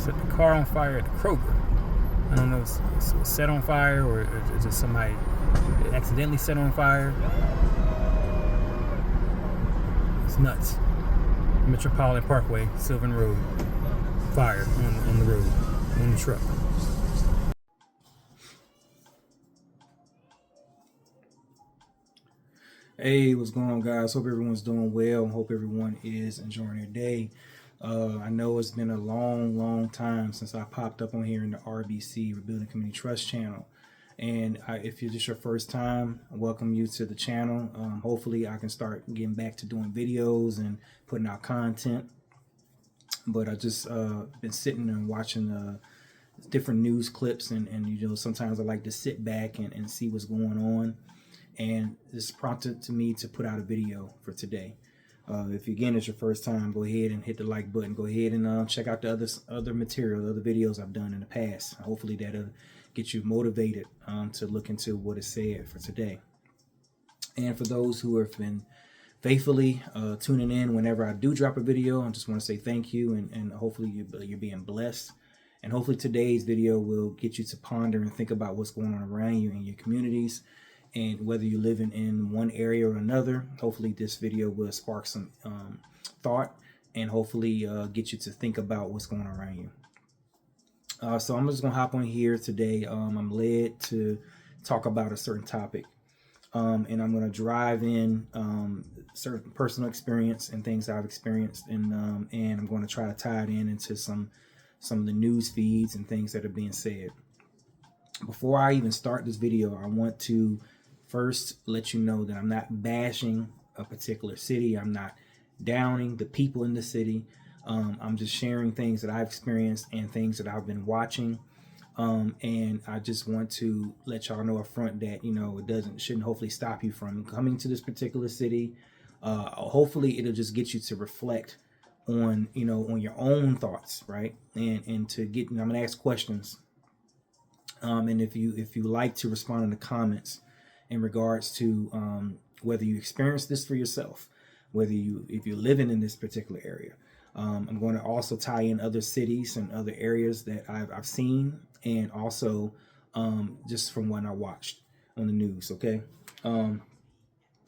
set the car on fire at the Kroger. I don't know if it was set on fire or just somebody accidentally set on fire. It's nuts. Metropolitan Parkway, Sylvan Road. Fire on the road, on the truck. Hey, what's going on, guys? Hope everyone's doing well. Hope everyone is enjoying their day. I know it's been a long time since I popped up on here in the RBC, Rebuilding Community Trust channel. And if you're just your first time, I welcome you to the channel. Hopefully I can start getting back to doing videos and putting out content. But I just been sitting and watching different news clips, and you know, sometimes I like to sit back and see what's going on. And this prompted to me to put out a video for today. If again it's your first time, go ahead and hit the like button. Go ahead and check out the other material, the other videos I've done in the past. Hopefully that'll get you motivated to look into what is said for today. And for those who have been faithfully tuning in whenever I do drop a video, I just want to say thank you, and hopefully you're being blessed. And hopefully today's video will get you to ponder and think about what's going on around you in your communities. And whether you're living in one area or another, hopefully this video will spark some thought and hopefully get you to think about what's going on around you. So I'm just going to hop on here today. I'm led to talk about a certain topic. And I'm going to drive in certain personal experience and things I've experienced. And I'm going to try to tie it into some of the news feeds and things that are being said. Before I even start this video, I want to first let you know that I'm not bashing a particular city. I'm not downing the people in the city. I'm just sharing things that I've experienced and things that I've been watching. And I just want to let y'all know up front that, you know, shouldn't hopefully stop you from coming to this particular city. Hopefully it'll just get you to reflect on, you know, on your own thoughts, right? And to get, I'm going to ask questions. And if you like to respond in the comments in regards to whether you experience this for yourself, if you're living in this particular area. I'm going to also tie in other cities and other areas that I've seen, and also just from what I watched on the news. Okay.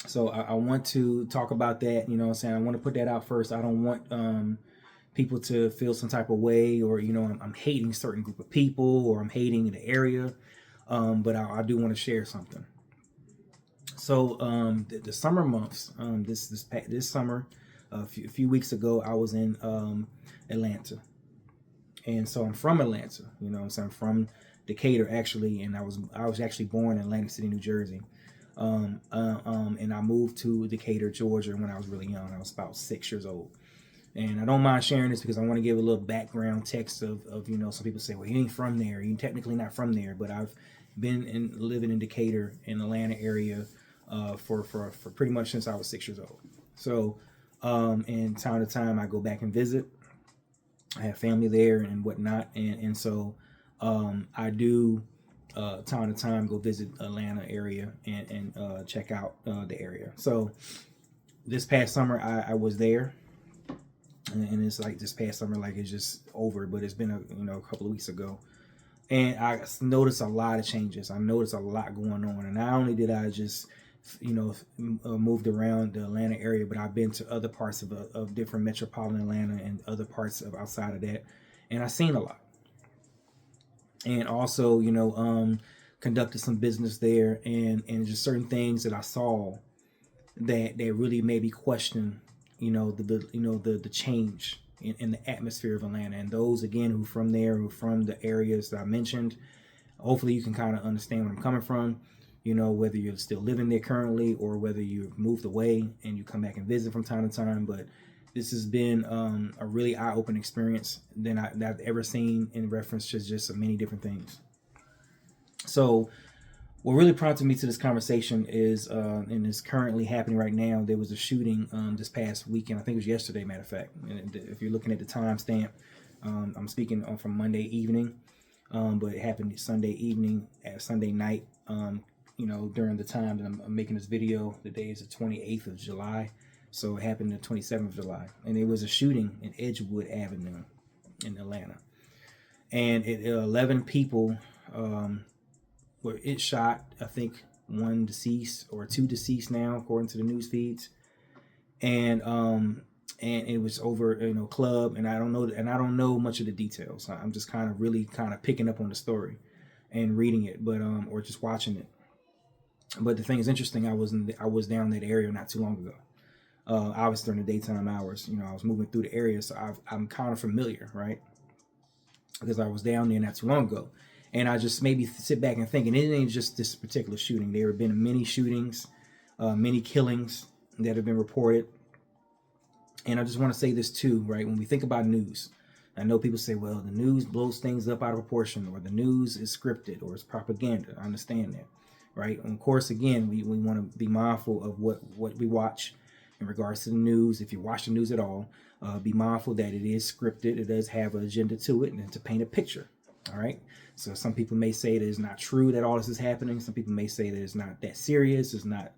So I want to talk about that. You know what I'm saying? I want to put that out first. I don't want people to feel some type of way, or, you know, I'm hating a certain group of people, or I'm hating the area. But I do want to share something. So the summer months, this summer, a few weeks ago, I was in Atlanta. And so I'm from Atlanta, you know, so I'm from Decatur actually, and I was actually born in Atlantic City, New Jersey. And I moved to Decatur, Georgia when I was really young. I was about 6 years old. And I don't mind sharing this because I want to give a little background text of you know, some people say, well, you ain't from there. You're technically not from there, but I've been living in Decatur, in the Atlanta area, for pretty much since I was 6 years old. So, and time to time I go back and visit. I have family there and whatnot. And so, I do, time to time go visit Atlanta area and check out, the area. So this past summer I was there. And it's like this past summer, like it's just over, but it's been a couple of weeks ago, and I noticed a lot of changes. I noticed a lot going on, and not only did I just, you know, moved around the Atlanta area, but I've been to other parts of different metropolitan Atlanta and other parts of outside of that, and I've seen a lot. And also, you know, conducted some business there, and just certain things that I saw that really made me question, you know, the change in the atmosphere of Atlanta. And those, again, who from the areas that I mentioned, hopefully you can kind of understand where I'm coming from, you know, whether you're still living there currently or whether you've moved away and you come back and visit from time to time. But this has been a really eye-opening experience that I've ever seen in reference to just many different things. So what really prompted me to this conversation is, and is currently happening right now, there was a shooting this past weekend. I think it was yesterday, matter of fact. And if you're looking at the timestamp, I'm speaking from Monday evening, but it happened Sunday evening, Sunday night, you know, during the time that I'm making this video. The day is the 28th of July, so it happened the 27th of July. And it was a shooting in Edgewood Avenue in Atlanta. and 11 people were shot. I think one deceased or two deceased now, according to the news feeds, and it was over club, and I don't know much of the details. I'm just really picking up on the story and reading it, but or just watching it. But the thing is interesting. I was down that area not too long ago. Obviously during the daytime hours, I was moving through the area, so I'm kind of familiar, right? Because I was down there not too long ago, and I just maybe sit back and think, and it ain't just this particular shooting. There have been many shootings, many killings that have been reported. And I just want to say this too, right? When we think about news, I know people say, well, the news blows things up out of proportion, or the news is scripted, or it's propaganda. I understand that, right? And of course, again, we want to be mindful of what we watch in regards to the news. If you watch the news at all, be mindful that it is scripted. It does have an agenda to it, and to paint a picture. All right. So some people may say that it's not true that all this is happening. Some people may say that it's not that serious. It's not,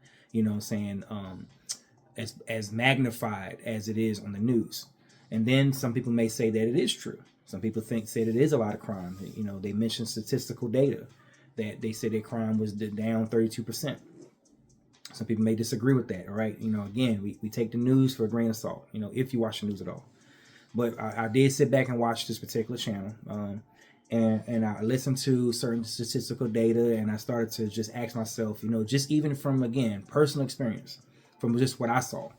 as magnified as it is on the news. And then some people may say that it is true. Some people say that it is a lot of crime. They mention statistical data that they say that crime was down 32%. Some people may disagree with that. All right. Again, we take the news for a grain of salt, if you watch the news at all. But I did sit back and watch this particular channel. And I listened to certain statistical data, and I started to just ask myself, just even from, again, personal experience, from just what I saw.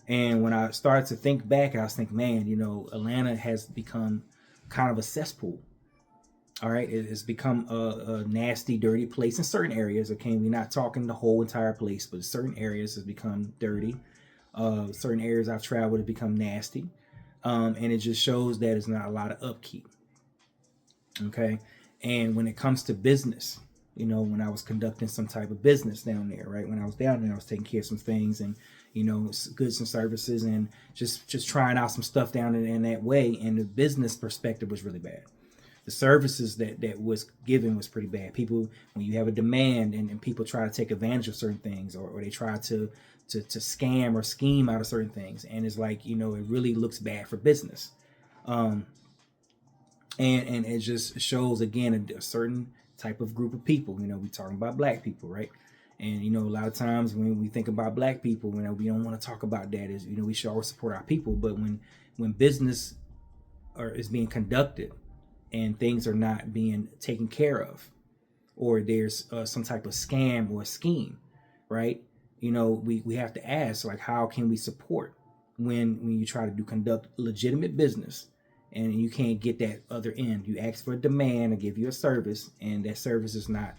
And when I started to think back, I was thinking, man, Atlanta has become kind of a cesspool. All right. It has become a nasty, dirty place in certain areas. Okay. We're not talking the whole entire place, but certain areas has become dirty. Certain areas I've traveled have become nasty. And it just shows that it's not a lot of upkeep. Okay. And when it comes to business, when I was conducting some type of business down there, right? When I was down there, I was taking care of some things and, goods and services, and just trying out some stuff down in that way. And the business perspective was really bad. The services that was given was pretty bad. People, when you have a demand and people try to take advantage of certain things, or they try to scam or scheme out of certain things. And it's like, it really looks bad for business. And it just shows, again, a certain type of group of people. We talking about black people, right? And, a lot of times when we think about black people, we don't want to talk about that. Is, we should always support our people. But when business is being conducted and things are not being taken care of, or there's some type of scam or scheme, right? We have to ask, like, how can we support when you try to conduct legitimate business and you can't get that other end? You ask for a demand to give you a service, and that service is not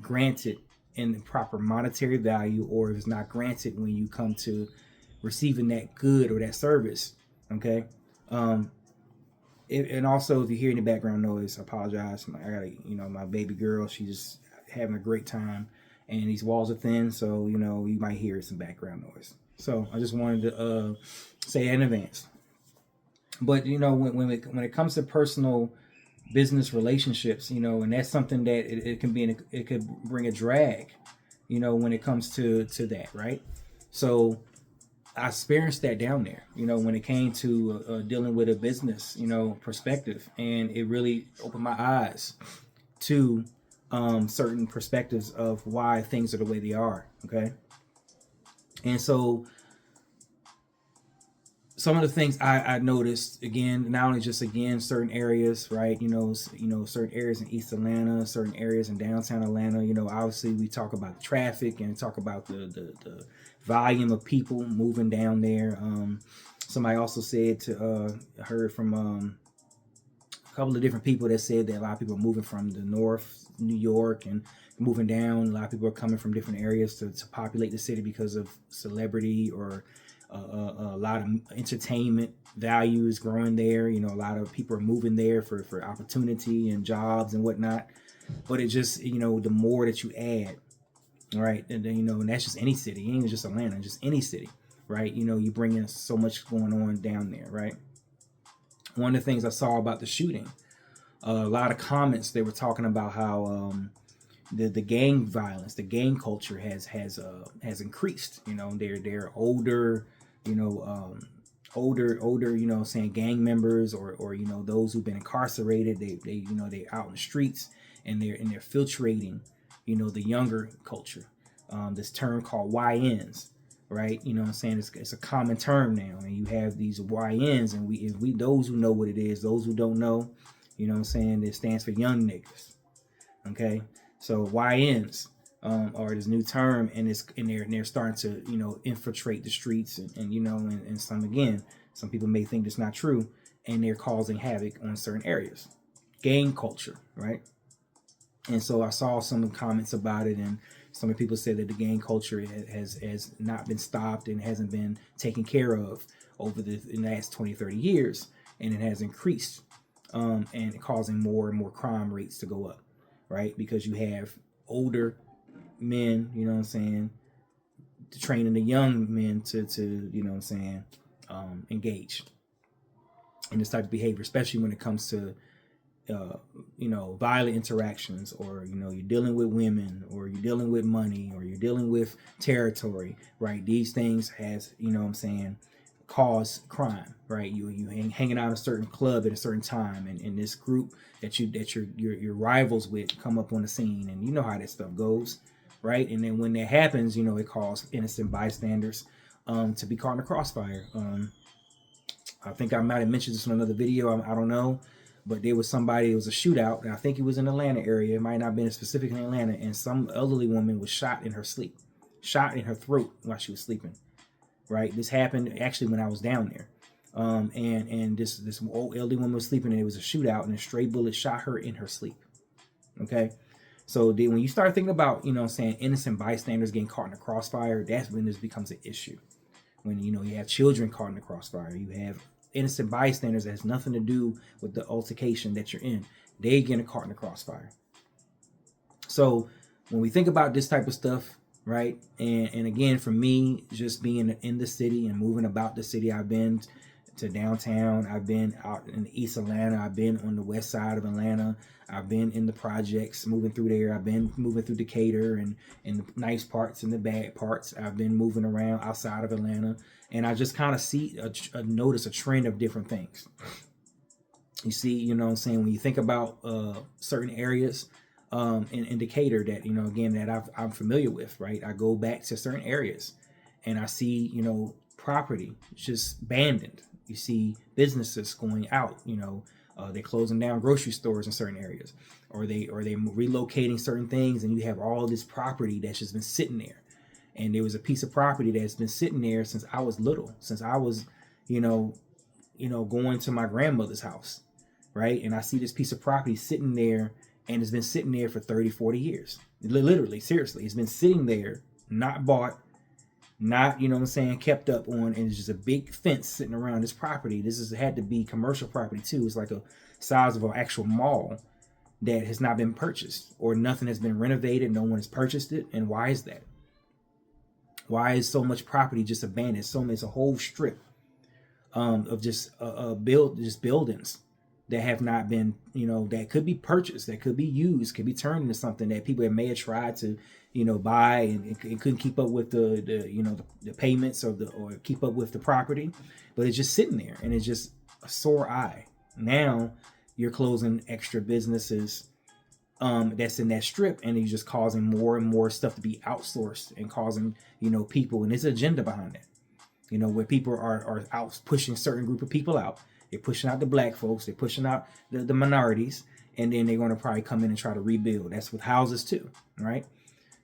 granted in the proper monetary value, or if it's not granted when you come to receiving that good or that service. Okay. And also, if you hear any background noise, I apologize. I got my baby girl, she's just having a great time, and these walls are thin, so you might hear some background noise. So I just wanted to say in advance. But when it comes to personal business relationships, and that's something that it can be it could bring a drag, when it comes to that, right? So I experienced that down there, when it came to dealing with a business, perspective, and it really opened my eyes to certain perspectives of why things are the way they are. Okay. And so some of the things I noticed, again, not only just certain areas, right? Certain areas in East Atlanta, certain areas in downtown Atlanta. Obviously we talk about traffic and talk about the volume of people moving down there. Somebody also said heard from a couple of different people that said that a lot of people are moving from the North, New York, and moving down. A lot of people are coming from different areas to populate the city because of celebrity, or a lot of entertainment values growing there. A lot of people are moving there for opportunity and jobs and whatnot. But it just, the more that you add, right, and then, and that's just any city, it ain't just Atlanta, just any city, right? You bring in so much going on down there, right? One of the things I saw about the shooting, a lot of comments, they were talking about how the gang violence, the gang culture has increased. They're older, older, you know, saying gang members or you know, those who've been incarcerated. They you know, they out in the streets and they're filtrating, you know, the younger culture. This term called YNs, right? You know what I'm saying? It's a common term now, and you have these YNs, and we those who know what it is, those who don't know, you know what I'm saying? It stands for young niggas. Okay, so YNs are this new term, and they're starting to, you know, infiltrate the streets, and you know, and some people may think it's not true, and they're causing havoc on certain areas. Gang culture, right? And so I saw some comments about it, and some people said that the gang culture has not been stopped and hasn't been taken care of over the last 20, 30 years, and it has increased, and causing more and more crime rates to go up, right? Because you have older men, you know what I'm saying, training the young men to you know what I'm saying, engage in this type of behavior, especially when it comes to you know, violent interactions, or you know, you're dealing with women, or you're dealing with money, or you're dealing with territory, right? These things has, you know what I'm saying, cause crime, right? You hanging out at a certain club at a certain time, and this group that your rivals with come up on the scene, and you know how that stuff goes, right? And then when that happens, you know, it causes innocent bystanders to be caught in the crossfire. I think I might have mentioned this in another video. I don't know. But there was somebody, it was a shootout, and I think it was in the Atlanta area. It might not have been specifically in Atlanta, and some elderly woman was shot in her sleep, shot in her throat while she was sleeping, right? This happened actually when I was down there. And this old elderly woman was sleeping, and it was a shootout, and a stray bullet shot her in her sleep, okay? So when you start thinking about, you know what I'm saying, innocent bystanders getting caught in the crossfire, that's when this becomes an issue. When, you know, you have children caught in the crossfire, you have innocent bystanders that has nothing to do with the altercation that you're in, they get caught in the crossfire. So when we think about this type of stuff, right, and again, for me, just being in the city and moving about the city, I've been to downtown, I've been out in East Atlanta, I've been on the west side of Atlanta, I've been in the projects, moving through there, I've been moving through Decatur and the nice parts and the bad parts, I've been moving around outside of Atlanta, and I just kind of notice a trend of different things. You see, you know what I'm saying, when you think about certain areas in Decatur that, you know, again, that I'm familiar with, right? I go back to certain areas and I see, you know, property just abandoned. You see businesses going out, you know, they're closing down grocery stores in certain areas, or they relocating certain things, and you have all this property that's just been sitting there. And there was a piece of property that's been sitting there since I was little, since I was, you know, going to my grandmother's house, right? And I see this piece of property sitting there, and it's been sitting there for 30, 40 years. Literally, seriously, it's been sitting there, not bought, not, you know what I'm saying, kept up on, and it's just a big fence sitting around this property. Had to be commercial property too. It's like a size of an actual mall that has not been purchased, or nothing has been renovated. No one has purchased it. And why is that? Why is so much property just abandoned? It's a whole strip of just buildings that have not been, you know, that could be purchased, that could be used, could be turned into something that people may have tried to, you know, buy and couldn't keep up with the you know, the payments or keep up with the property, but it's just sitting there, and it's just a sore eye. Now you're closing extra businesses that's in that strip, and you're just causing more and more stuff to be outsourced, and causing, you know, people, and there's an agenda behind that, you know, where people are out pushing certain group of people out. They're pushing out the black folks, they're pushing out the minorities, and then they're going to probably come in and try to rebuild. That's with houses too, right?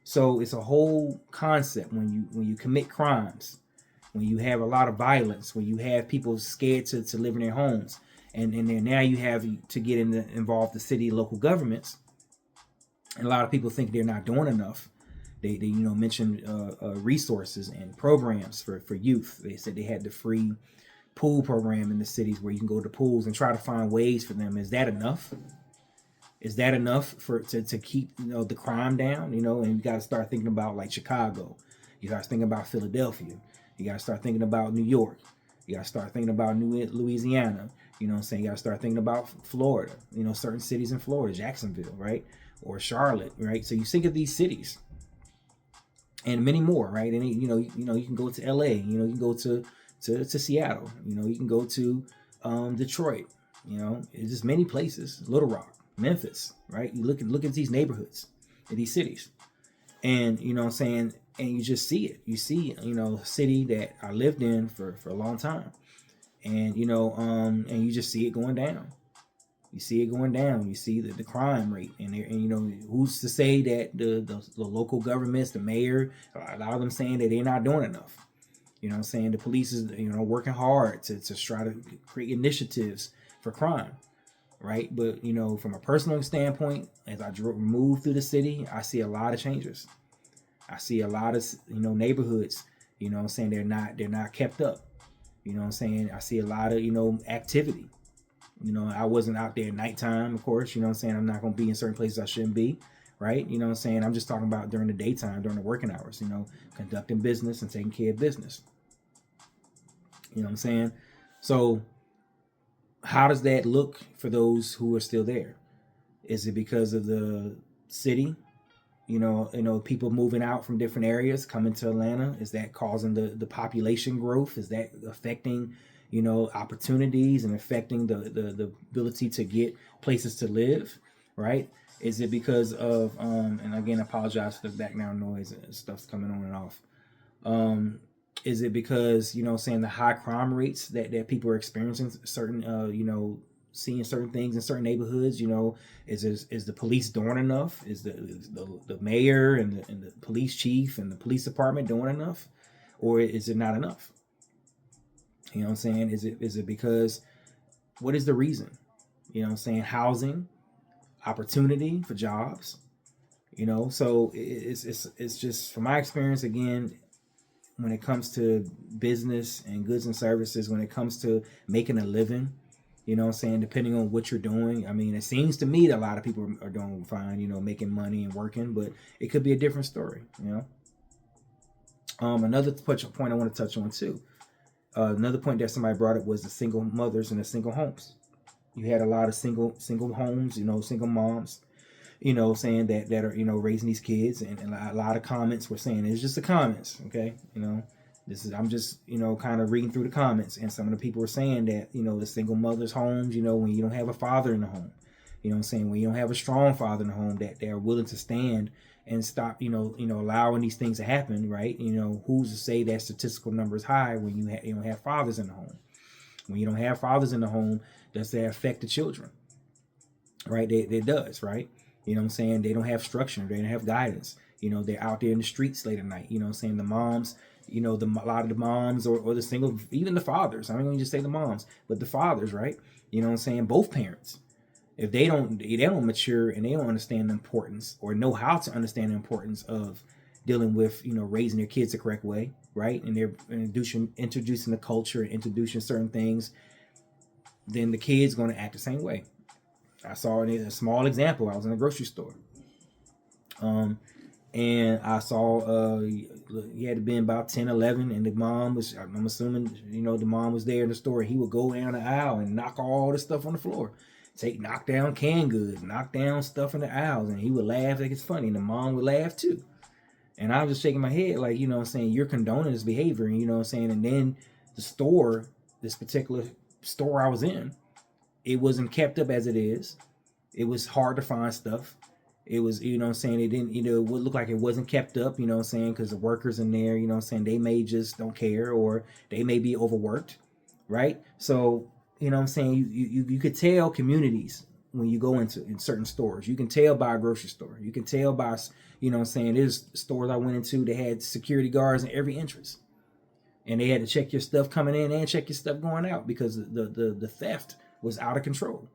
So it's a whole concept when you commit crimes, when you have a lot of violence, when you have people scared to live in their homes, and then now you have to get involve the city, local governments, and a lot of people think they're not doing enough. They you know, mentioned resources and programs for youth. They said they had the free pool program in the cities where you can go to pools and try to find ways for them. Is that enough? Is that enough to keep, you know, the crime down? You know, and you got to start thinking about like Chicago. You got to think about Philadelphia. You got to start thinking about New York. You got to start thinking about Louisiana. You know what I'm saying? You got to start thinking about Florida. You know, certain cities in Florida, Jacksonville, right? Or Charlotte, right? So you think of these cities and many more, right? And you know, you can go to LA. You know, you can go to to Seattle. You know, you can go to Detroit. You know, it's just many places. Little Rock, Memphis, right? You look at these neighborhoods, in these cities, and you know what I'm saying, and you just see it. You see, you know, a city that I lived in for a long time, and you know, and you just see it going down. You see it going down. You see the crime rate, and you know, who's to say that the local governments, the mayor, a lot of them saying that they're not doing enough. You know what I'm saying? The police is, you know, working hard to try to create initiatives for crime, right? But, you know, from a personal standpoint, as I move through the city, I see a lot of changes. I see a lot of, you know, neighborhoods, you know what I'm saying, they're not kept up. You know what I'm saying? I see a lot of, you know, activity. You know, I wasn't out there at nighttime, of course, you know what I'm saying? I'm not going to be in certain places I shouldn't be, right? You know what I'm saying? I'm just talking about during the daytime, during the working hours, you know, conducting business and taking care of business. You know what I'm saying? So how does that look for those who are still there? Is it because of the city? You know, people moving out from different areas coming to Atlanta. Is that causing the population growth? Is that affecting, you know, opportunities and affecting the ability to get places to live, right? Is it because of and again, I apologize for the background noise and stuff's coming on and off. Is it because, you know, saying the high crime rates that people are experiencing, certain you know, seeing certain things in certain neighborhoods? You know, is the police doing enough? Is the mayor and the police chief and the police department doing enough, or is it not enough? You know what I'm saying? Is it because, what is the reason? You know what I'm saying? Housing, opportunity for jobs. You know, so it's just from my experience, again, when it comes to business and goods and services, when it comes to making a living, you know what I'm saying, depending on what you're doing. I mean, it seems to me that a lot of people are doing fine, you know, making money and working, but it could be a different story, you know. Another point I want to touch on too. Another point that somebody brought up was the single mothers and the single homes. You had a lot of single homes, you know, single moms, you know, saying that are, you know, raising these kids, and a lot of comments were saying, it's just the comments, okay, you know, I'm just, you know, kind of reading through the comments, and some of the people were saying that, you know, the single mothers' homes, you know, when you don't have a father in the home, you know what I'm saying, when you don't have a strong father in the home, that they're willing to stand and stop, you know, allowing these things to happen, right? You know, who's to say that statistical number is high when you don't have fathers in the home? When you don't have fathers in the home, does that affect the children? Right? It does, right? You know what I'm saying? They don't have structure. They don't have guidance. You know, they're out there in the streets late at night. You know what I'm saying? The moms, you know, a lot of the moms or the single, even the fathers. I'm not going to just say the moms, but the fathers, right? You know what I'm saying? Both parents. If they don't mature and they don't understand the importance or know how to understand the importance of dealing with, you know, raising their kids the correct way, right? And they're introducing the culture and introducing certain things, then the kid's going to act the same way. I saw a small example. I was in a grocery store, and I saw he had been about 10, 11, and the mom was, I'm assuming, you know, the mom was there in the store. He would go down the aisle and knock all the stuff on the floor, knock down canned goods, knock down stuff in the aisles, and he would laugh like it's funny, and the mom would laugh too. And I was just shaking my head like, you know what I'm saying, you're condoning this behavior, and you know what I'm saying. And then the store, this particular store I was in, it wasn't kept up as it is. It was hard to find stuff. It was, you know what I'm saying, it didn't, you know, it would look like it wasn't kept up, you know what I'm saying, because the workers in there, you know what I'm saying, they may just don't care, or they may be overworked, right? So, you know what I'm saying, you could tell communities when you go in certain stores. You can tell by a grocery store. You can tell by, you know what I'm saying, there's stores I went into that had security guards in every entrance. And they had to check your stuff coming in and check your stuff going out, because the theft was out of control.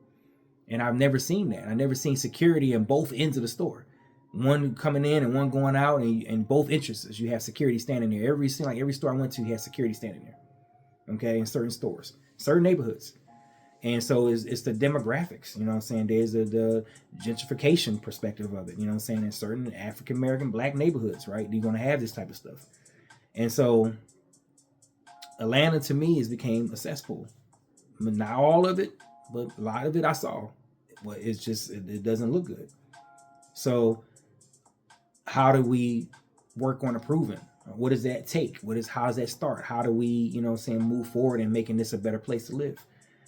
And I've never seen that. I've never seen security in both ends of the store. One coming in and one going out, and in both entrances you have security standing there. Every store I went to had security standing there. Okay, in certain stores, certain neighborhoods. And so it's the demographics, you know what I'm saying? There's the gentrification perspective of it, you know what I'm saying? In certain African American black neighborhoods, right? You're going to have this type of stuff. And so Atlanta to me has became a cesspool. I mean, not all of it, but a lot of it I saw. Well, it doesn't look good. So how do we work on improving? What does that take? How does that start? How do we, move forward and making this a better place to live?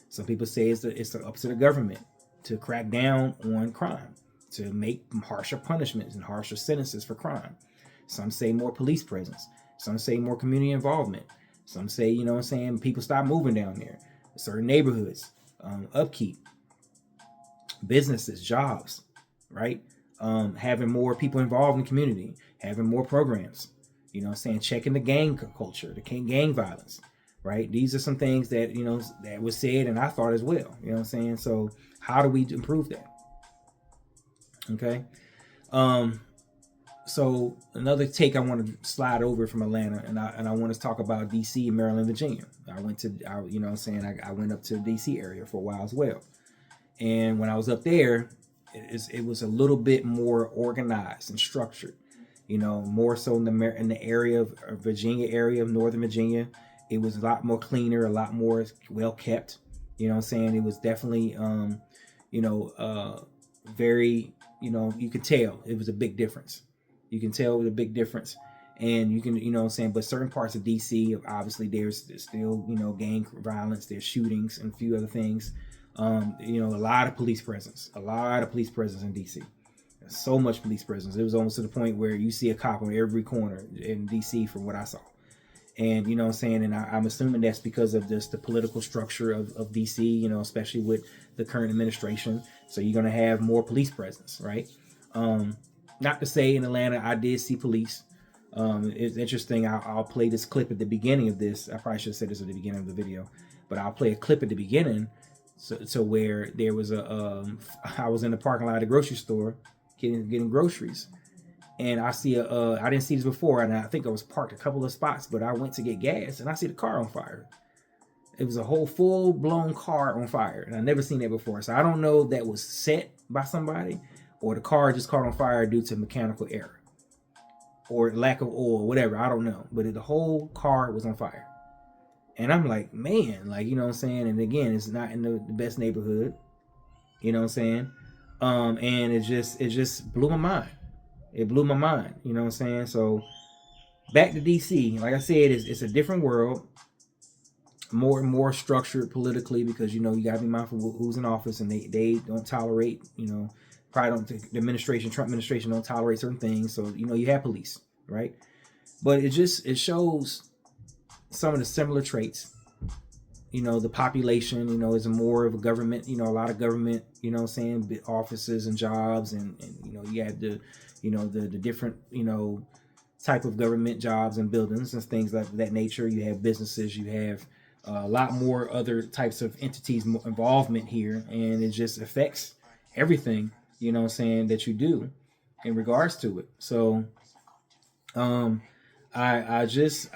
Some people say it's up to the government to crack down on crime, to make harsher punishments and harsher sentences for crime. Some say more police presence. Some say more community involvement. Some say, people stop moving down there. Certain neighborhoods, upkeep, businesses, jobs, right? Having more people involved in the community, having more programs, checking the gang culture, the gang violence, right? These are some things that, that was said and I thought as well, So how do we improve that? Okay. So another take I want to slide over from Atlanta, and I want to talk about DC and Maryland, Virginia. I went up to DC area for a while as well. And when I was up there, it was a little bit more organized and structured, more so in the area of Virginia area of Northern Virginia. It was a lot more cleaner, a lot more well kept. It was definitely, very, you could tell it was a big difference. You can tell it was a big difference. And you can, but certain parts of DC, obviously there's still, gang violence, there's shootings and a few other things. A lot of police presence in DC. So much police presence. It was almost to the point where you see a cop on every corner in DC from what I saw. And, and I'm assuming that's because of just the political structure of DC, especially with the current administration. So you're going to have more police presence, right? Not to say in Atlanta, I did see police. It's interesting. I'll play this clip at the beginning of this. I probably should have said this at the beginning of the video, but I'll play a clip at the beginning. So where there was I was in the parking lot of the grocery store getting groceries, and I see I didn't see this before, and I think I was parked a couple of spots, but I went to get gas, and I see the car on fire. It was a whole full-blown car on fire, and I never seen that before. So I don't know if that was set by somebody, or the car just caught on fire due to mechanical error, or lack of oil, whatever. I don't know, but the whole car was on fire. And I'm like, man, and again, it's not in the best neighborhood, and it just blew my mind. It blew my mind, So back to DC, like I said, it's a different world, more and more structured politically, because, you gotta be mindful of who's in office, and they don't tolerate, probably don't, the Trump administration don't tolerate certain things. So, you have police, right? But it shows some of the similar traits. The population, is more of a government, a lot of government, offices and jobs, and you have the different, type of government jobs and buildings and things like that nature. You have businesses, you have a lot more other types of entities involvement here, and it just affects everything, that you do in regards to it. So, I just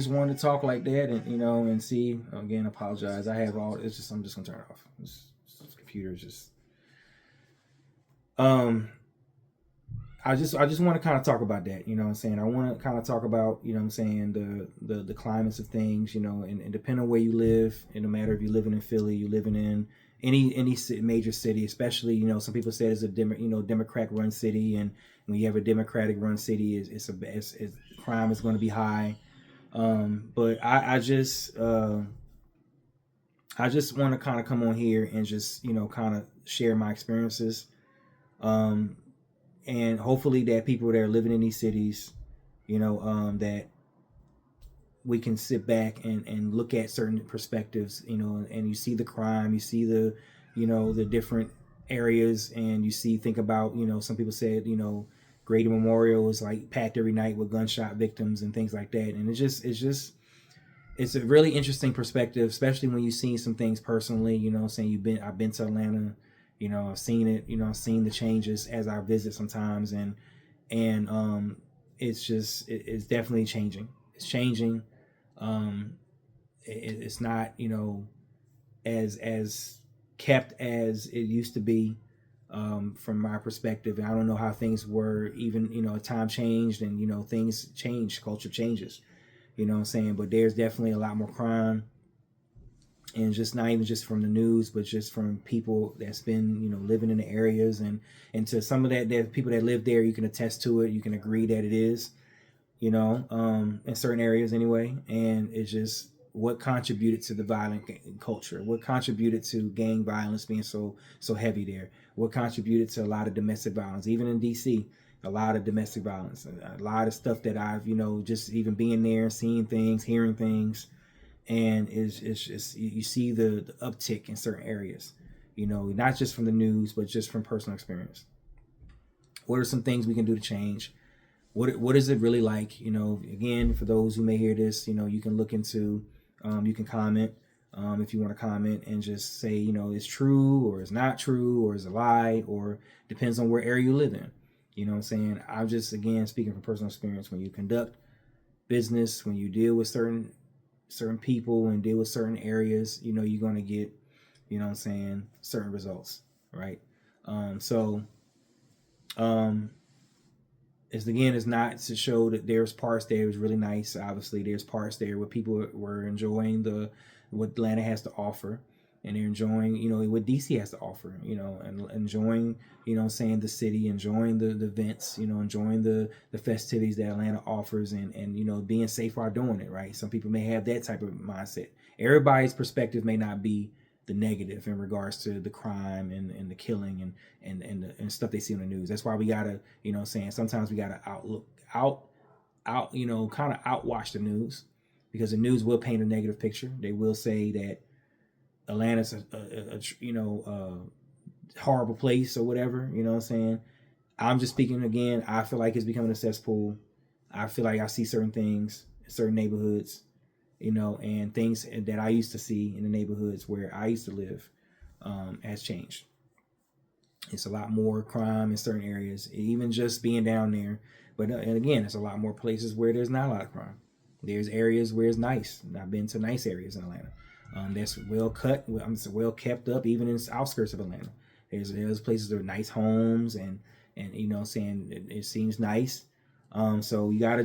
wanted to talk like that, and and see. Again, apologize. I'm just gonna turn it off. This computer's just. I just want to kind of talk about that. I want to kind of talk about the climates of things. And depending on where you live, it no matter if you're living in Philly, you're living in any major city, especially some people say it's a Democrat run city, and when you have a Democratic run city, it's crime is going to be high. But I just want to kind of come on here and just kind of share my experiences, and hopefully that people that are living in these cities, that we can sit back and look at certain perspectives, and you see the crime, you see the the different areas, and think about some people said Grady Memorial is like packed every night with gunshot victims and things like that. And it's a really interesting perspective, especially when you've seen some things personally, I've been to Atlanta, I've seen it, I've seen the changes as I visit sometimes. And it's definitely changing. It's changing. It's not, as kept as it used to be. From my perspective, and I don't know how things were even, time changed, and, things change, culture changes, but there's definitely a lot more crime, and just not even just from the news, but just from people that's been, living in the areas, and to some of that people that live there, you can attest to it. You can agree that it is. in certain areas anyway. And it's just what contributed to the violent culture, what contributed to gang violence being so heavy there, what contributed to a lot of domestic violence, even in DC, a lot of domestic violence, a lot of stuff that I've, just even being there, seeing things, hearing things, and it's just you see the uptick in certain areas, not just from the news, but just from personal experience. What are some things we can do to change? What is it really like? Again, for those who may hear this, you can look into, you can comment, if you want to comment and just say, it's true or it's not true or it's a lie, or depends on where area you live in. You know what I'm saying? I'm just, again, speaking from personal experience. When you conduct business, when you deal with certain people and deal with certain areas, you're going to get, certain results, right? So it's not to show that there's parts there was really nice. Obviously, there's parts there where people were enjoying what Atlanta has to offer, and they're enjoying, what DC has to offer, and enjoying, the city, enjoying the events, enjoying the festivities that Atlanta offers, and being safe while doing it, right? Some people may have that type of mindset. Everybody's perspective may not be the negative in regards to the crime and the killing and stuff they see on the news. That's why we gotta, sometimes we gotta kind of outwash the news, because the news will paint a negative picture. They will say that Atlanta's a horrible place or whatever. You know what I'm saying? I'm just speaking again. I feel like it's becoming a cesspool. I feel like I see certain things, certain neighborhoods, and things that I used to see in the neighborhoods where I used to live has changed. It's a lot more crime in certain areas, even just being down there. But and again, there's a lot more places where there's not a lot of crime. There's areas where it's nice. I've been to nice areas in Atlanta. That's well kept up, even in the outskirts of Atlanta. There's places that are nice homes and saying it seems nice. So you gotta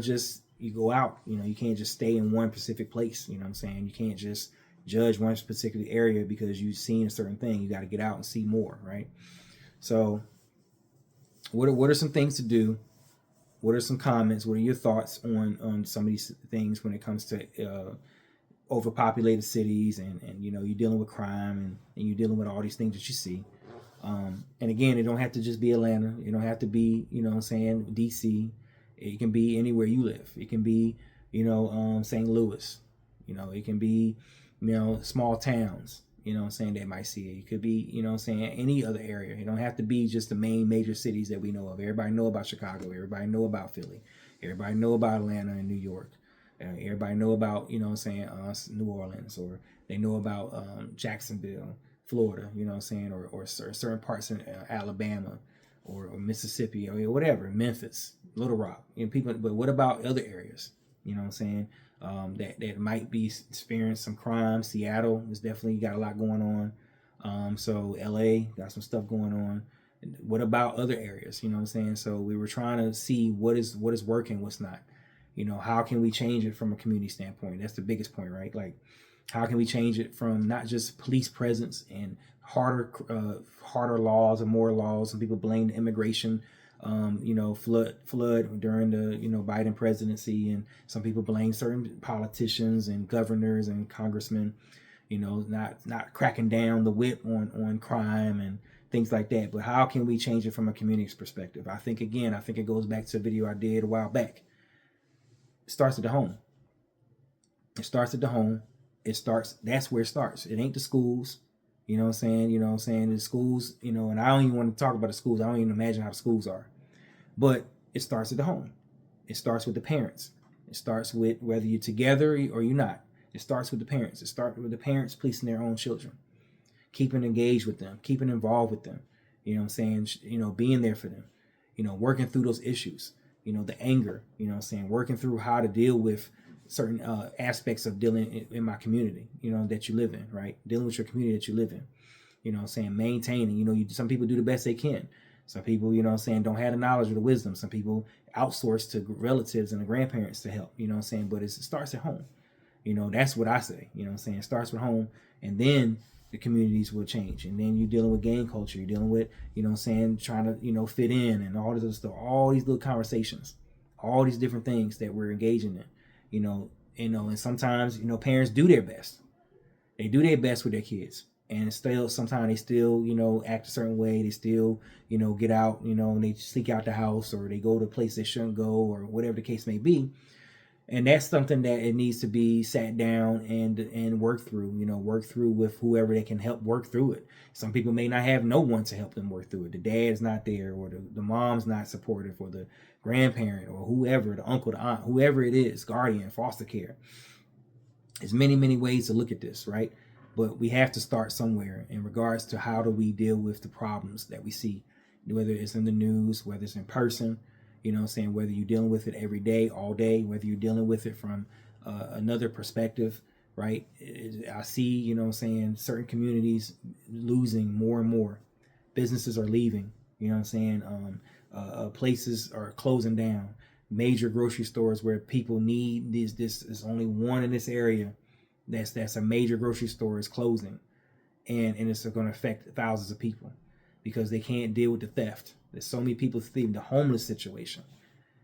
you go out. You can't just stay in one specific place. You know what I'm saying? You can't just judge one specific area because you've seen a certain thing. You got to get out and see more, right? So, what are some things to do? What are some comments? What are your thoughts on some of these things when it comes to overpopulated cities and you're dealing with crime and you're dealing with all these things that you see? And again, it don't have to just be Atlanta. It don't have to be, DC. It can be anywhere you live. It can be, St. Louis. It can be, small towns, they might see it. It could be, any other area. It don't have to be just the main major cities that we know of. Everybody know about Chicago. Everybody know about Philly. Everybody know about Atlanta and New York. Everybody know about, New Orleans, or they know about Jacksonville, Florida, or certain parts in Alabama or Mississippi or whatever, Memphis, Little Rock, people. But what about other areas? That might be experiencing some crime. Seattle has definitely got a lot going on. So LA got some stuff going on. What about other areas? So we were trying to see what is working, what's not. How can we change it from a community standpoint? That's the biggest point, right? Like, how can we change it from not just police presence and harder laws or more laws? Some people blame the immigration flood during the Biden presidency, and some people blame certain politicians and governors and congressmen, not cracking down the whip on crime and things like that. But how can we change it from a community's perspective? I think it goes back to a video I did a while back. It starts at the home. That's where it starts. It ain't the schools. The schools, and I don't even want to talk about the schools. I don't even imagine how the schools are. But it starts at the home. It starts with the parents. It starts with whether you're together or you're not. It starts with the parents. It starts with the parents policing their own children, keeping engaged with them, keeping involved with them. Being there for them, working through those issues, the anger, working through how to deal with certain aspects of dealing in my community, that you live in, right? Dealing with your community that you live in, maintaining, some people do the best they can. Some people, don't have the knowledge or the wisdom. Some people outsource to relatives and the grandparents to help, but it starts at home. That's what I say, it starts with home, and then the communities will change. And then you're dealing with gang culture. You're dealing with, trying to, fit in and all this other stuff, all these little conversations. all these different things that we're engaging in, and sometimes, parents do their best. They do their best with their kids, and still sometimes they still, act a certain way. They still, get out, and they sneak out the house, or they go to a place they shouldn't go, or whatever the case may be. And that's something that it needs to be sat down and work through, work through with whoever they can help work through it. Some people may not have no one to help them work through it. The dad's not there, or the mom's not supportive, or the grandparent, or whoever, the uncle, the aunt, whoever it is, guardian, foster care. There's many, many ways to look at this, right? But we have to start somewhere in regards to how do we deal with the problems that we see, whether it's in the news, whether it's in person, whether you're dealing with it every day, all day, whether you're dealing with it from another perspective, right? I see, certain communities losing more and more. Businesses are leaving, places are closing down. Major grocery stores where people need this is only one in this area that's a major grocery store is closing, and it's going to affect thousands of people because they can't deal with the theft. There's so many people thieving. The homeless situation,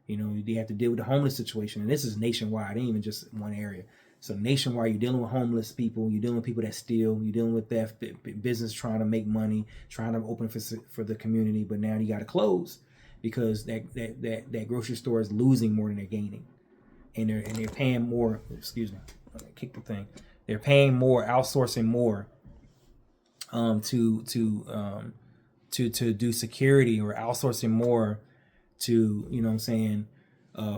they have to deal with the homeless situation, and this is nationwide, it ain't even just one area. So nationwide, you're dealing with homeless people, you're dealing with people that steal, you're dealing with theft, business trying to make money, trying to open for the community, but now you got to close because that grocery store is losing more than they're gaining, and they're paying more. Excuse me, kick the thing. They're paying more, outsourcing more, to do security, or outsourcing more to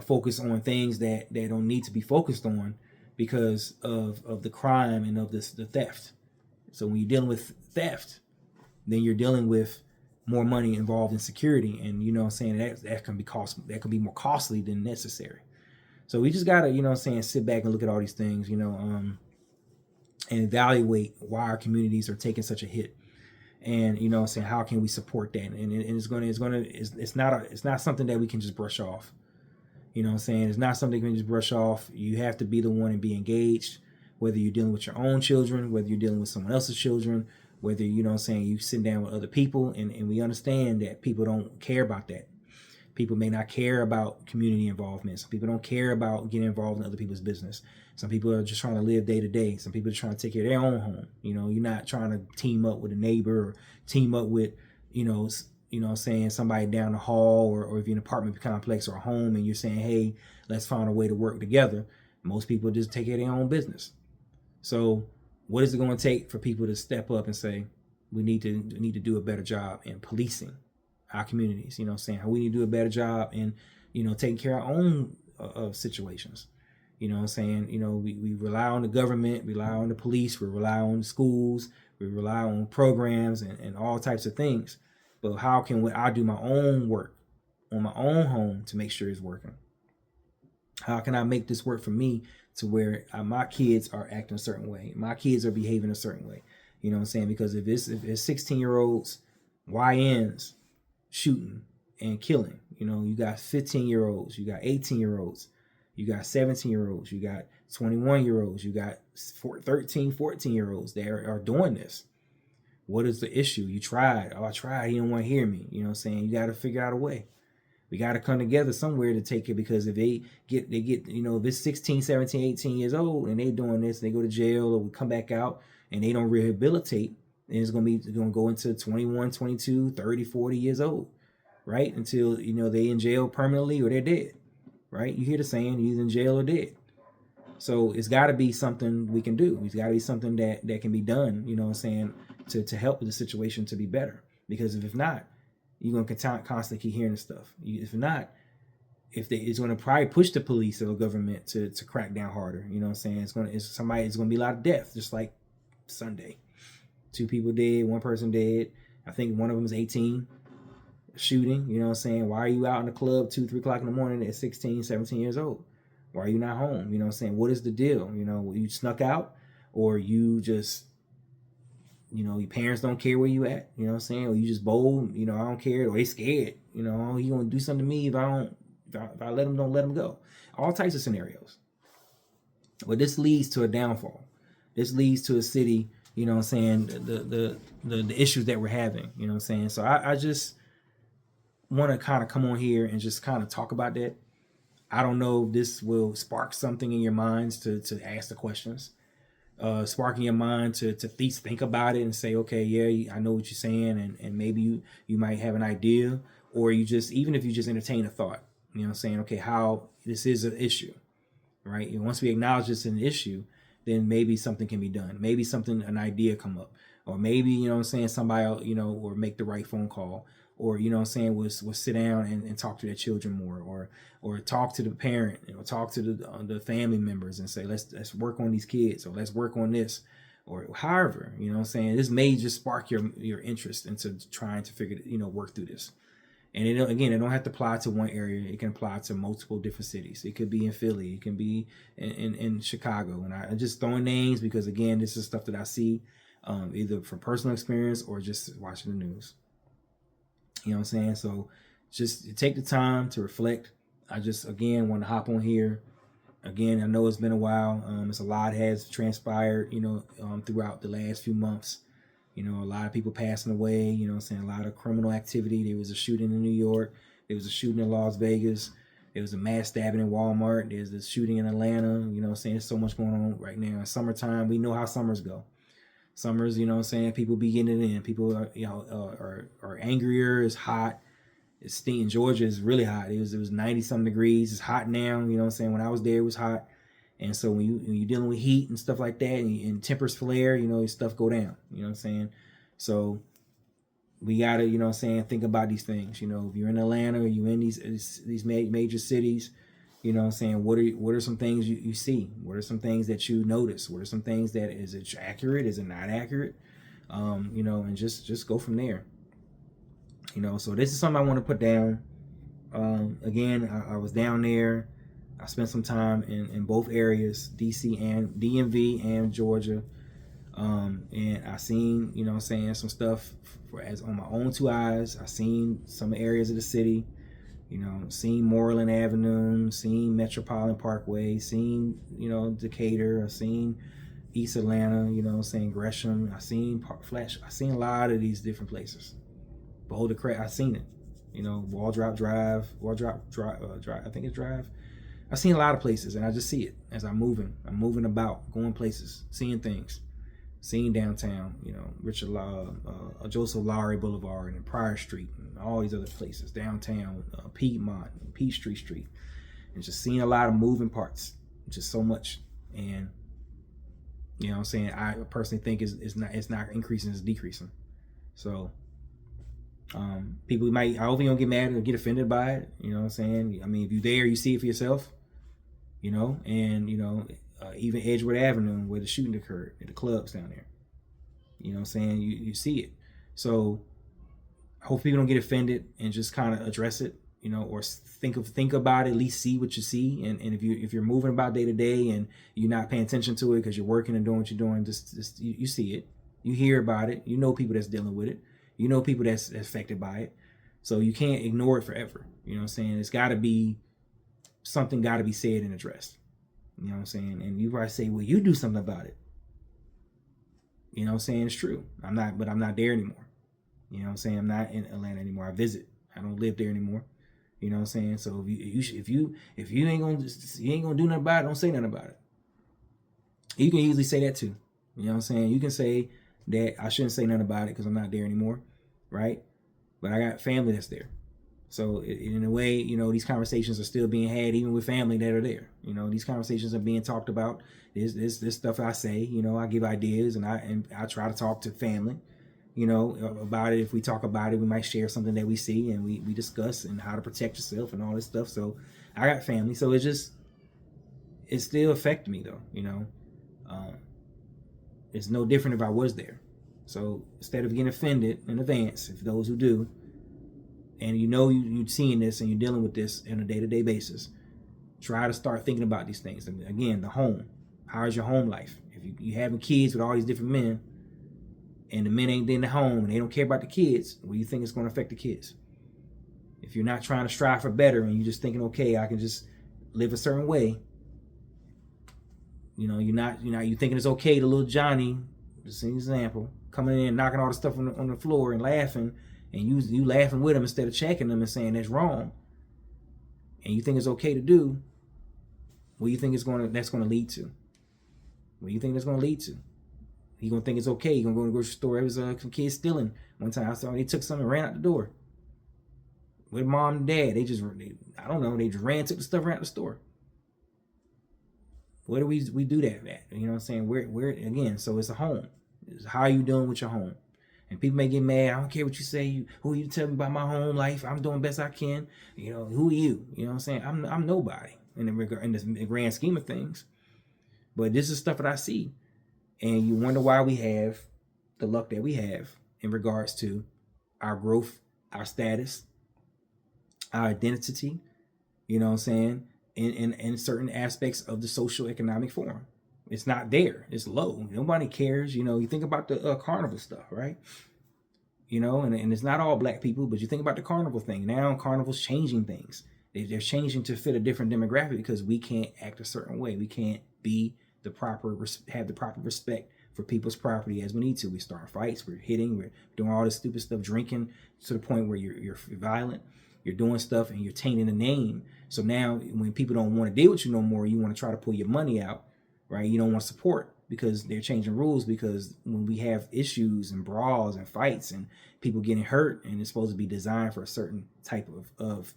focus on things that they don't need to be focused on because of the crime and of the theft. So when you're dealing with theft, then you're dealing with more money involved in security, and that can be that can be more costly than necessary. So we just gotta sit back and look at all these things, and evaluate why our communities are taking such a hit, and how can we support that. And it's not something that we can just brush off. It's not something you can just brush off. You have to be the one and be engaged, whether you're dealing with your own children, whether you're dealing with someone else's children, whether you sit down with other people, and we understand that people don't care about that. People may not care about community involvement. Some people don't care about getting involved in other people's business. Some people are just trying to live day to day. Some people are trying to take care of their own home. You're not trying to team up with a neighbor, or team up with, somebody down the hall, or if you're in an apartment complex or a home and you're saying, hey, let's find a way to work together. Most people just take care of their own business. So what is it going to take for people to step up and say, we need to do a better job in policing our communities, how we need to do a better job in, taking care of our own situations. We rely on the government, we rely on the police, we rely on the schools, we rely on programs and all types of things. But how can I do my own work on my own home to make sure it's working? How can I make this work for me to where my kids are acting a certain way, my kids are behaving a certain way? Because if it's 16-year-olds, YNs shooting and killing, you got 15-year-olds, you got 18-year-olds, you got 17-year-olds, you got 21-year-olds, you got 13, 14-year-olds that are doing this. What is the issue? You tried. Oh, I tried. He didn't want to hear me. You got to figure out a way. We got to come together somewhere to take it, because if they get, if it's 16, 17, 18 years old and they doing this, and they go to jail or we come back out and they don't rehabilitate, then it's going to go into 21, 22, 30, 40 years old, right? Until, they in jail permanently or they're dead, right? You hear the saying, either in jail or dead. So it's got to be something we can do. It's got to be something that can be done, to help the situation to be better. Because if not, you're going to constantly keep hearing this stuff. If not, it's going to probably push the police or the government to crack down harder. It's going to be a lot of death, just like Sunday. 2 people dead, 1 person dead. I think one of them is 18. Shooting, why are you out in the club 2, 3 o'clock in the morning at 16, 17 years old? Why are you not home? What is the deal? You snuck out, or you just, your parents don't care where you at, or you just bold, I don't care, or they scared, he gonna do something to me if I let him, don't let him go. All types of scenarios. But this leads to a downfall. This leads to a city, the issues that we're having, So I just want to kind of come on here and just kind of talk about that. I don't know if this will spark something in your minds to ask the questions, sparking your mind to think about it and say, okay, yeah, I know what you're saying, and maybe you might have an idea, or you just, even if you just entertain a thought, you know, saying, okay, how this is an issue, right? And once we acknowledge it's an issue, then maybe something can be done. Maybe an idea come up, or maybe, you know what I'm saying, somebody, you know, or make the right phone call, or, you know what I'm saying, was sit down and talk to their children more, or talk to the parent, you know, talk to the family members and say, let's work on these kids, or let's work on this, or however, you know what I'm saying, this may just spark your interest into trying to figure, you know, work through this. And it don't have to apply to one area. It can apply to multiple different cities. It could be in Philly. It can be in Chicago. And I'm just throwing names because, again, this is stuff that I see either from personal experience or just watching the news. You know what I'm saying? So just take the time to reflect. I just, again, want to hop on here. Again, I know it's been a while. It's a lot has transpired, you know, throughout the last few months. You know, a lot of people passing away, you know what I'm saying, a lot of criminal activity. There was a shooting in New York. There was a shooting in Las Vegas. There was a mass stabbing in Walmart. There's this shooting in Atlanta. You know what I'm saying? There's so much going on right now. In summertime, we know how summers go. Summers, you know what I'm saying, people be getting it in. People are, you know, are angrier. It's hot. It's stinking. Georgia is really hot. It was 90-something degrees. It's hot now. You know what I'm saying? When I was there, it was hot. And so when you're dealing with heat and stuff like that, and tempers flare, you know, stuff go down. You know what I'm saying? So we gotta, you know what I'm saying, think about these things. You know, if you're in Atlanta or you're in these major cities, you know what I'm saying, what are some things you see? What are some things that you notice? What are some things that, is it accurate? Is it not accurate? You know, and just go from there. You know, so this is something I want to put down. Again, I was down there. I spent some time in both areas, DC and DMV and Georgia. And I seen, you know what I'm saying, some stuff as on my own two eyes. I seen some areas of the city, you know, seen Moreland Avenue, seen Metropolitan Parkway, seen, you know, Decatur, I seen East Atlanta, you know what I'm saying, Gresham. I seen Flash. I seen a lot of these different places. Boulder Crest, I seen it. You know, Waldrop Drive, I think it's Drive. I've seen a lot of places, and I just see it as I'm moving. I'm moving about, going places, seeing things, seeing downtown, you know, Joseph Lowry Boulevard and Pryor Street and all these other places, downtown, Piedmont, Peachtree Street, and just seeing a lot of moving parts, just so much. And, you know what I'm saying, I personally think it's not increasing, it's decreasing. So people might, I hope you don't get mad or get offended by it, you know what I'm saying? I mean, if you're there, you see it for yourself. You know, and, you know, even Edgewood Avenue where the shooting occurred at the clubs down there. You know what I'm saying? You see it. So I hope people don't get offended and just kind of address it, you know, or think about it, at least see what you see. And if you're moving about day to day and you're not paying attention to it because you're working and doing what you're doing, just you see it. You hear about it. You know people that's dealing with it. You know people that's affected by it. So you can't ignore it forever. You know what I'm saying? It's got to be, something got to be said and addressed. You know what I'm saying? And you probably say, well, you do something about it. You know what I'm saying? It's true. I'm not there anymore. You know what I'm saying? I'm not in Atlanta anymore. I visit. I don't live there anymore. You know what I'm saying? So if you ain't gonna do nothing about it, don't say nothing about it. You can easily say that too. You know what I'm saying? You can say that I shouldn't say nothing about it because I'm not there anymore, right? But I got family that's there. So in a way, you know, these conversations are still being had even with family that are there. You know, these conversations are being talked about. This stuff I say, you know, I give ideas and I try to talk to family, you know, about it. If we talk about it, we might share something that we see and we discuss and how to protect yourself and all this stuff. So I got family. So it still affected me though, you know. It's no different if I was there. So instead of getting offended in advance, if those who do, and you know you're seeing this and you're dealing with this on a day-to-day basis, try to start thinking about these things. And again, the home. How's your home life? If you having kids with all these different men, and the men ain't in the home and they don't care about the kids, well, you think it's going to affect the kids? If you're not trying to strive for better and you're just thinking, okay, I can just live a certain way, you know, you're thinking it's okay to little Johnny, just an example, coming in and knocking all the stuff on the floor and laughing, and you laughing with him instead of checking them and saying that's wrong. and you think it's okay to do, what do you think that's gonna lead to? What do you think that's gonna lead to? He gonna think it's okay. He gonna go to the grocery store. There was some kids stealing one time. I saw they took something and ran out the door with mom and dad. I don't know. They just took the stuff, ran out the store. Where do we do that at? You know what I'm saying? Where again? So it's a home. It's how are you doing with your home? And people may get mad. I don't care what you say. Who you tell me about my home life? I'm doing best I can. You know, who are you? You know what I'm saying? I'm nobody in the grand scheme of things. But this is stuff that I see. And you wonder why we have the luck that we have in regards to our growth, our status, our identity, you know what I'm saying, in certain aspects of the social economic forum. It's not there. It's low. Nobody cares. You know, you think about the carnival stuff, right? You know, and it's not all black people, but you think about the carnival thing. Now carnival's changing things. They're changing to fit a different demographic because we can't act a certain way. We can't be have the proper respect for people's property as we need to. We start fights, we're hitting, we're doing all this stupid stuff, drinking to the point where you're violent, you're doing stuff and you're tainting the name. So now when people don't want to deal with you no more, you want to try to pull your money out, right? You don't want to support because they're changing rules, because when we have issues and brawls and fights and people getting hurt, and it's supposed to be designed for a certain type of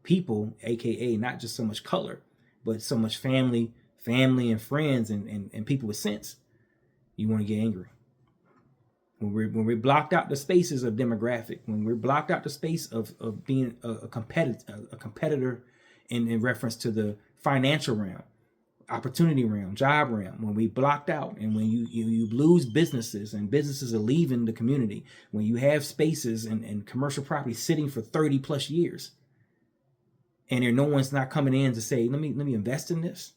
people, aka not just so much color, but so much family and friends and people with sense, you want to get angry. When we're blocked out the spaces of demographic, when we're blocked out the space of being a competitor in reference to the financial realm, opportunity realm, job realm, when we blocked out, and when you lose businesses and businesses are leaving the community, when you have spaces and commercial property sitting for 30 plus years, and there no one's not coming in to say, let me invest in this.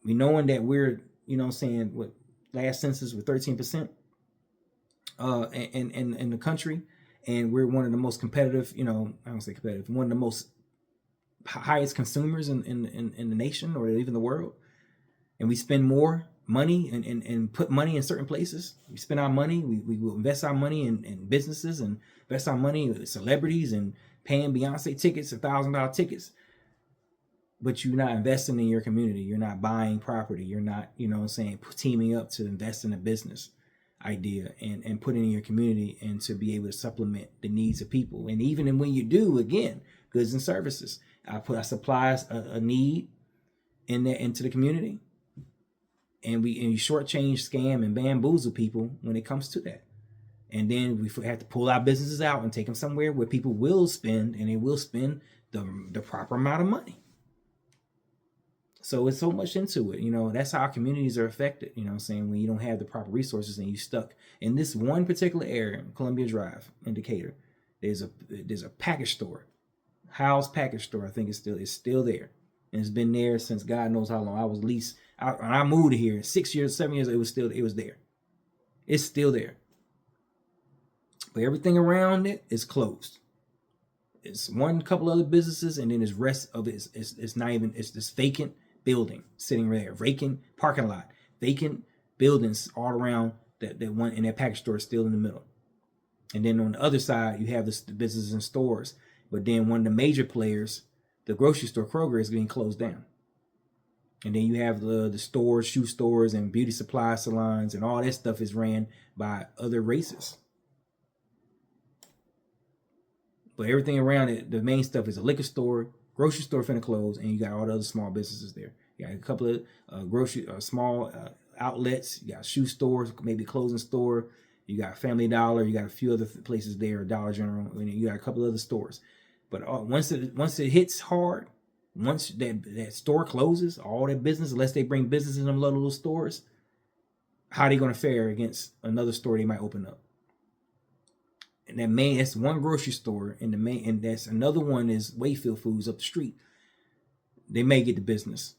We knowing that we're, you know what I'm saying, what last census were 13% in the country, and we're one of the most competitive, you know, I don't say competitive, one of the most highest consumers in the nation or even the world. And we spend more money and put money in certain places. We spend our money, we will invest our money in businesses and invest our money in celebrities and paying Beyonce tickets, $1,000 tickets. But you're not investing in your community. You're not buying property. You're not, you know what I'm saying, teaming up to invest in a business idea and put it in your community and to be able to supplement the needs of people. And even when you do, again, goods and services. I supply a need into the community. And we shortchange, scam, and bamboozle people when it comes to that. And then we have to pull our businesses out and take them somewhere where people will spend, and they will spend the proper amount of money. So it's so much into it, you know. That's how communities are affected, you know what I'm saying, when you don't have the proper resources and you're stuck in this one particular area, Columbia Drive in Decatur. There's a package store, Howe's package store. I think it's still there, and it's been there since God knows how long. I was when I moved here 6 years, 7 years, it was there. It's still there, but everything around it is closed. It's one couple other businesses, and then the rest of it it's not even. It's this vacant building sitting there, vacant parking lot, vacant buildings all around that one, and that package store is still in the middle. And then on the other side, you have the businesses and stores. But then one of the major players, the grocery store Kroger, is getting closed down. And then you have the stores, shoe stores, and beauty supply salons, and all that stuff is ran by other races. But everything around it, the main stuff is a liquor store, grocery store finna close, and you got all the other small businesses there. You got a couple of small outlets. You got shoe stores, maybe a clothing store. You got Family Dollar. You got a few other places there, Dollar General. And you got a couple other stores. But once it hits hard, once that store closes, all that business, unless they bring business in them little stores, how are they going to fare against another store they might open up? And that's one grocery store, and that's another one is Wayfield Foods up the street. They may get the business,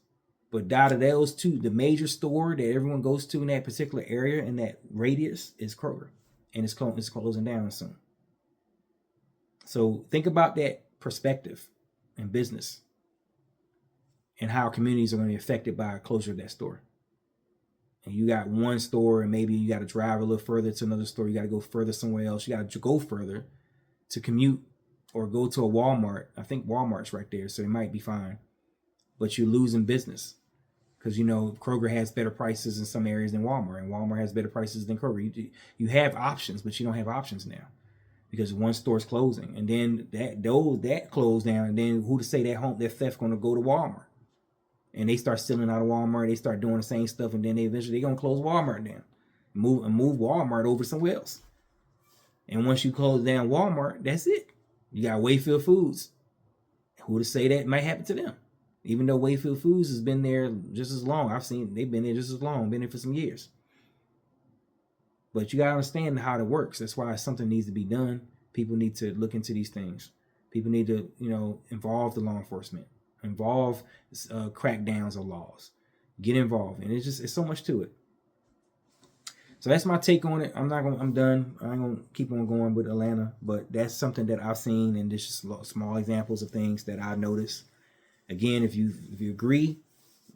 but out of those two, the major store that everyone goes to in that particular area in that radius is Kroger, and it's closing down soon. So think about that perspective in business and how communities are going to be affected by a closure of that store. And you got one store, and maybe you got to drive a little further to another store. You got to go further somewhere else. You got to go further to commute or go to a Walmart. I think Walmart's right there, so it might be fine. But you're losing business because, you know, Kroger has better prices in some areas than Walmart, and Walmart has better prices than Kroger. You have options, but you don't have options now because one store's closing, and then that closed down, and then who to say that theft going to go to Walmart, and they start stealing out of Walmart, they start doing the same stuff, and then they eventually going to close Walmart down, move Walmart over somewhere else. And once you close down Walmart, that's it. You got Wayfield Foods. Who to say that might happen to them? Even though Wayfield Foods has been there just as long. They've been there just as long, been there for some years. But you got to understand how it works. That's why something needs to be done. People need to look into these things. People need to, you know, involve the law enforcement, involve crackdowns of laws, get involved. And it's so much to it. So that's my take on it. I'm done. I ain't gonna keep on going with Atlanta, but that's something that I've seen, and this just small examples of things that I noticed. Again, if you agree,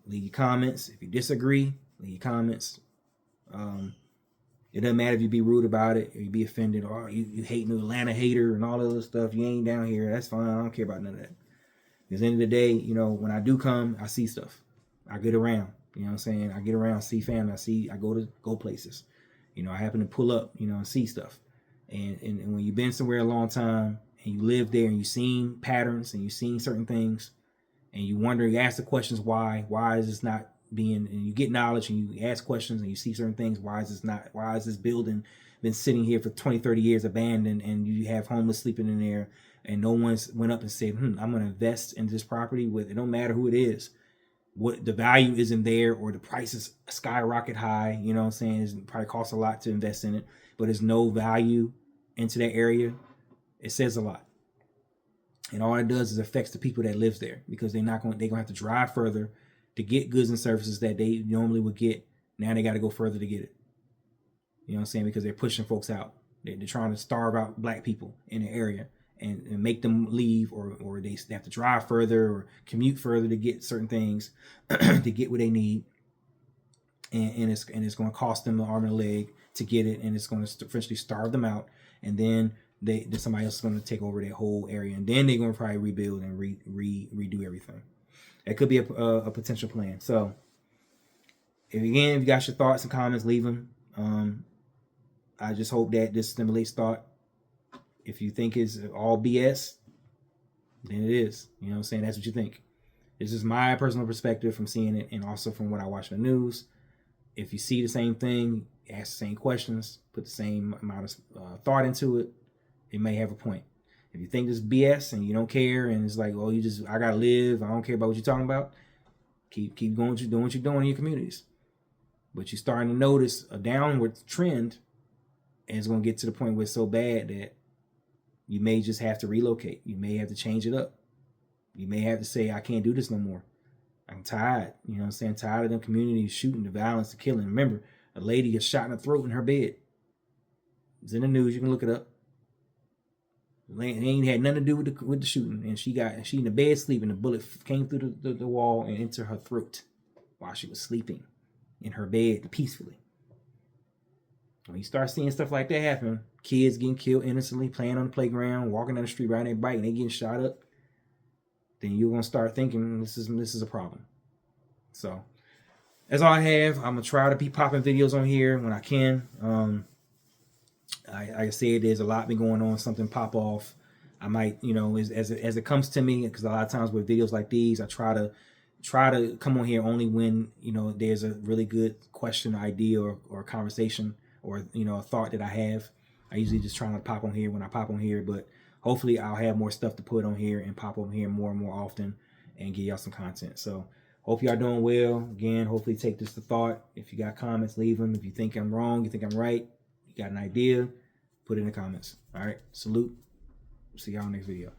leave your comments. If you disagree, leave your comments. It doesn't matter if you be rude about it or you be offended or you hate an Atlanta hater and all that other stuff. You ain't down here. That's fine. I don't care about none of that. Because at the end of the day, you know, when I do come, I see stuff. I get around. You know what I'm saying? I get around, see family. I go places. You know, I happen to pull up, you know, and see stuff. And when you've been somewhere a long time and you live there and you've seen patterns and you've seen certain things and you wonder, you ask the questions why is this not being, and you get knowledge and you ask questions and you see certain things, why is this building been sitting here for 20, 30 years abandoned, and you have homeless sleeping in there and no one's went up and said, I'm going to invest in this property with, it don't matter who it is. What the value isn't there, or the prices skyrocket high, you know what I'm saying? It probably costs a lot to invest in it, but there's no value into that area. It says a lot. And all it does is affects the people that live there, because they're going to have to drive further to get goods and services that they normally would get. Now they got to go further to get it. You know what I'm saying? Because they're pushing folks out. They're trying to starve out black people in the area and make them leave, or they have to drive further or commute further to get certain things to get what they need. And it's going to cost them an arm and a leg to get it, and it's going to eventually starve them out. And then somebody else is going to take over that whole area, and then they're going to probably rebuild and redo everything. That could be a potential plan. So, if you got your thoughts and comments, leave them. I just hope that this stimulates thought. If you think it's all BS, then it is. You know what I'm saying? That's what you think. This is my personal perspective from seeing it, and also from what I watch in the news. If you see the same thing, ask the same questions, put the same amount of thought into it, it may have a point. If you think this is BS and you don't care, and it's like, oh, I gotta live, I don't care about what you're talking about, keep going, doing what you're doing in your communities. But you're starting to notice a downward trend, and it's gonna get to the point where it's so bad that you may just have to relocate. You may have to change it up. You may have to say, I can't do this no more. I'm tired. You know what I'm saying? Tired of them communities shooting, the violence, the killing. Remember, a lady gets shot in the throat in her bed. It's in the news. You can look it up. It ain't had nothing to do with the shooting. And she in the bed sleeping. The bullet came through the wall and into her throat while she was sleeping in her bed peacefully. When you start seeing stuff like that happen, kids getting killed innocently, playing on the playground, walking down the street, riding their bike, and they getting shot up, then you're gonna start thinking this is a problem. So that's all I have. I'm gonna try to be popping videos on here when I can. Like I said, there's a lot been going on. Something pop off, I might, you know, as it comes to me, because a lot of times with videos like these, I try to come on here only when, you know, there's a really good question, idea, or conversation, or, you know, a thought that I have. I usually just try to pop on here when I pop on here, but hopefully I'll have more stuff to put on here and pop on here more and more often and give y'all some content. So hope y'all doing well. Again, hopefully take this to thought. If you got comments, leave them. If you think I'm wrong, you think I'm right, you got an idea, put it in the comments. All right, salute. See y'all next video.